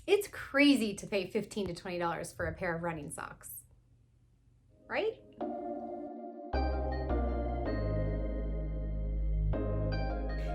It's crazy to pay $15 to $20 for a pair of running socks, right?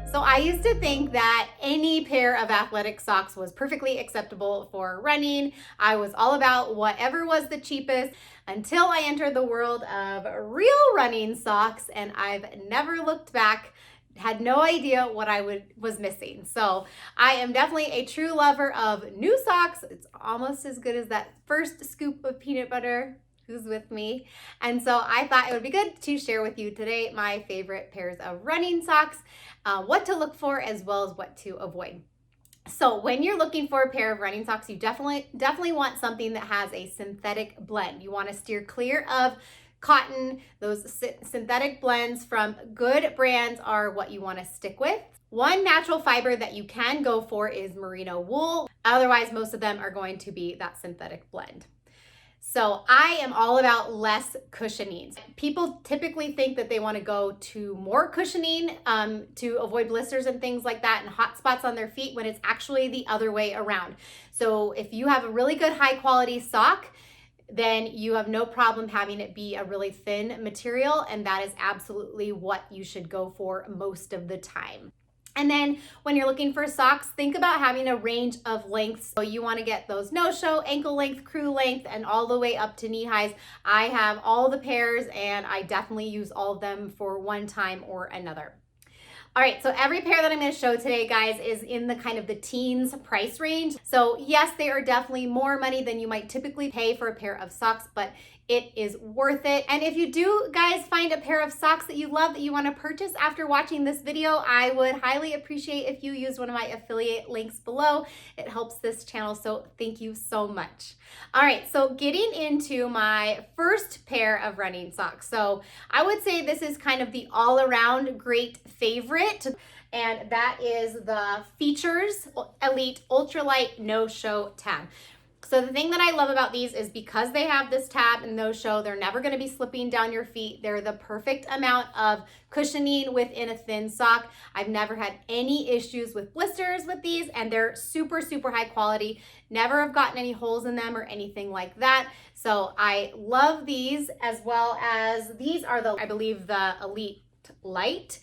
So I used to think that any pair of athletic socks was perfectly acceptable for running. I was all about whatever was the cheapest until I entered the world of real running socks, and I've never looked back. Had no idea what I was missing. So I am definitely a true lover of new socks. It's almost as good as that first scoop of peanut butter. Who's with me? And so I thought it would be good to share with you today my favorite pairs of running socks, what to look for as well as what to avoid. So when you're looking for a pair of running socks, you definitely want something that has a synthetic blend. You want to steer clear of cotton. Those synthetic blends from good brands are what you want to stick with. One natural fiber that you can go for is merino wool. Otherwise, most of them are going to be that synthetic blend. So I am all about less cushioning. People typically think that they want to go to more cushioning to avoid blisters and things like that and hot spots on their feet, when it's actually the other way around. So if you have a really good high quality sock, then you have no problem having it be a really thin material, and that is absolutely what you should go for most of the time. And then when you're looking for socks, think about having a range of lengths. So you want to get those no-show, ankle length, crew length, and all the way up to knee highs. I have all the pairs, and I definitely use all of them for one time or another. All right, so every pair that I'm going to show today, guys, is in the kind of the teens price range. So yes, they are definitely more money than you might typically pay for a pair of socks, but it is worth it. And if you do, guys, find a pair of socks that you love that you want to purchase after watching this video, I would highly appreciate if you use one of my affiliate links below. It helps this channel, so thank you so much. All right, so getting into my first pair of running socks. So I would say this is kind of the all-around great favorite, and that is the Features Elite Ultralight No-Show Tab. So the thing that I love about these is because they have this tab and no-show, they're never going to be slipping down your feet. They're the perfect amount of cushioning within a thin sock. I've never had any issues with blisters with these, and they're super, super high quality. Never have gotten any holes in them or anything like that. So I love these, as well as these are I believe the Elite Light.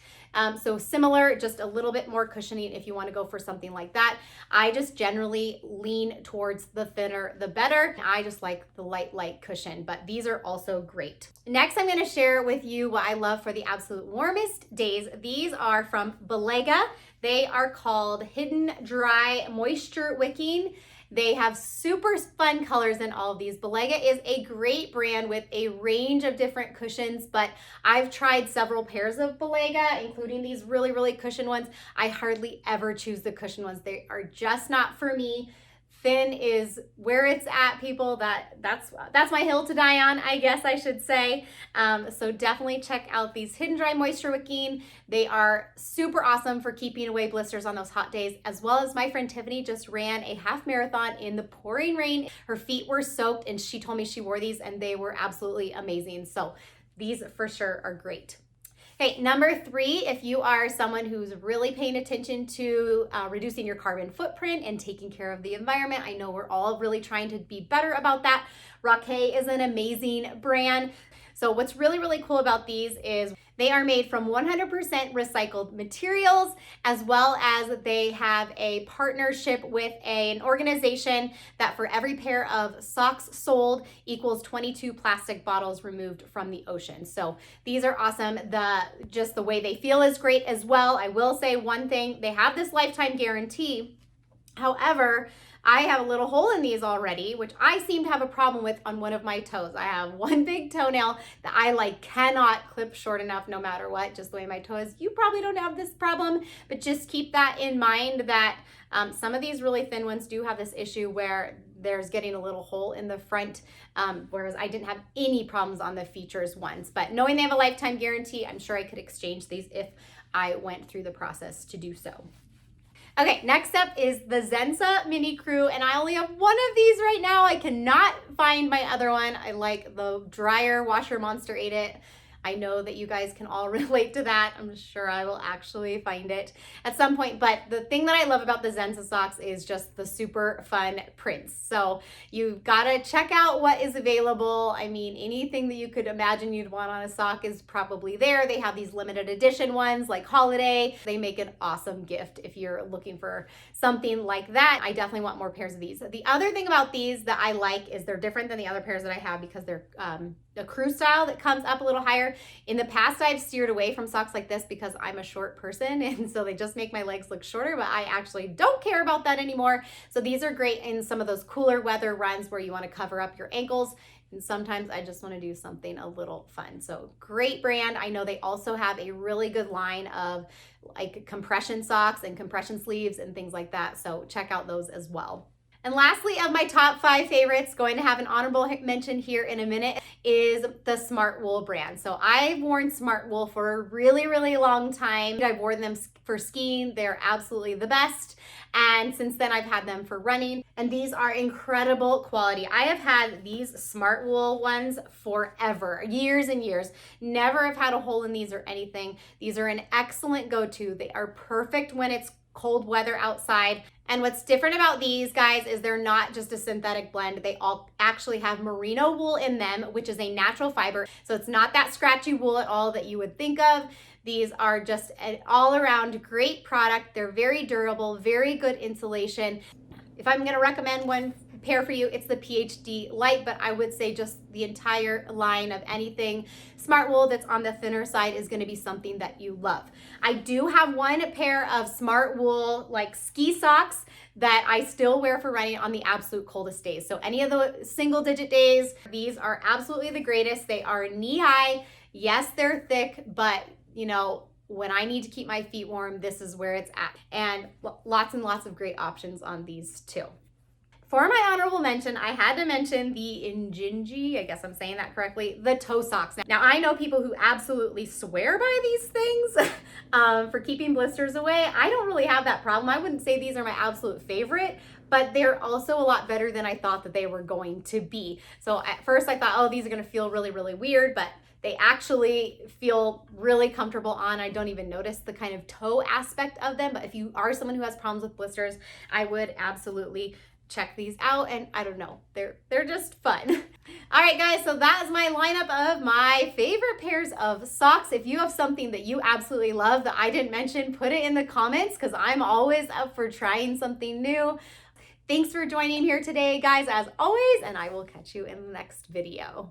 So similar, just a little bit more cushioning if you want to go for something like that. I just generally lean towards the thinner, the better. I just like the light cushion, but these are also great. Next, I'm going to share with you what I love for the absolute warmest days. These are from Belega. They are called Hidden Dry Moisture Wicking. They have super fun colors in all of these. Belega is a great brand with a range of different cushions, but I've tried several pairs of Belega, including these really, really cushioned ones. I hardly ever choose the cushioned ones. They are just not for me. Thin is where it's at, people. That's my hill to die on, I guess I should say. So definitely check out these Hidden Dry Moisture Wicking. They are super awesome for keeping away blisters on those hot days, as well as my friend Tiffany just ran a half marathon in the pouring rain. Her feet were soaked, and she told me she wore these and they were absolutely amazing. So these for sure are great. Okay, number 3, if you are someone who's really paying attention to reducing your carbon footprint and taking care of the environment, I know we're all really trying to be better about that. Rockay is an amazing brand. So what's really, really cool about these is they are made from 100% recycled materials, as well as they have a partnership with an organization that for every pair of socks sold equals 22 plastic bottles removed from the ocean. So these are awesome. Just the way they feel is great as well. I will say one thing, they have this lifetime guarantee. However, I have a little hole in these already, which I seem to have a problem with on one of my toes. I have one big toenail that I cannot clip short enough no matter what, just the way my toe is. You probably don't have this problem, but just keep that in mind that some of these really thin ones do have this issue where there's getting a little hole in the front, whereas I didn't have any problems on the Features ones. But knowing they have a lifetime guarantee, I'm sure I could exchange these if I went through the process to do so. Okay, next up is the Zenza Mini Crew, and I only have one of these right now. I cannot find my other one. I like the dryer washer Monster ate it. I know that you guys can all relate to that. I'm sure I will actually find it at some point. But the thing that I love about the Zenza socks is just the super fun prints. So you've got to check out what is available. I mean, anything that you could imagine you'd want on a sock is probably there. They have these limited edition ones like holiday. They make an awesome gift if you're looking for something like that. I definitely want more pairs of these. The other thing about these that I like is they're different than the other pairs that I have because they're a crew style that comes up a little higher. In the past, I've steered away from socks like this because I'm a short person, and so they just make my legs look shorter, but I actually don't care about that anymore. So these are great in some of those cooler weather runs where you want to cover up your ankles. And sometimes I just want to do something a little fun. So great brand. I know they also have a really good line of like compression socks and compression sleeves and things like that. So check out those as well. And lastly, of my top 5 favorites, going to have an honorable mention here in a minute, is the Smartwool brand. So I've worn Smartwool for a really, really long time. I've worn them for skiing. They're absolutely the best. And since then, I've had them for running. And these are incredible quality. I have had these Smartwool ones forever, years and years. Never have had a hole in these or anything. These are an excellent go-to. They are perfect when it's cold weather outside. And what's different about these guys is they're not just a synthetic blend. They all actually have merino wool in them, which is a natural fiber. So it's not that scratchy wool at all that you would think of. These are just an all-around great product. They're very durable, very good insulation. If I'm gonna recommend one pair for you, it's the PhD Light, but I would say just the entire line of anything Smartwool that's on the thinner side is going to be something that you love. I do have one pair of Smartwool like ski socks that I still wear for running on the absolute coldest days. So any of the single digit days, these are absolutely the greatest. They are knee high. Yes, they're thick, but you know, when I need to keep my feet warm, this is where it's at. And lots and lots of great options on these too. For my honorable mention, I had to mention the Injinji, I guess I'm saying that correctly, the toe socks. Now, I know people who absolutely swear by these things for keeping blisters away. I don't really have that problem. I wouldn't say these are my absolute favorite, but they're also a lot better than I thought that they were going to be. So at first I thought, oh, these are gonna feel really, really weird, but they actually feel really comfortable on. I don't even notice the kind of toe aspect of them, but if you are someone who has problems with blisters, I would absolutely check these out. And I don't know, they're just fun. All right, guys, so that is my lineup of my favorite pairs of socks. If you have something that you absolutely love that I didn't mention, put it in the comments because I'm always up for trying something new. Thanks for joining here today, guys, as always, and I will catch you in the next video.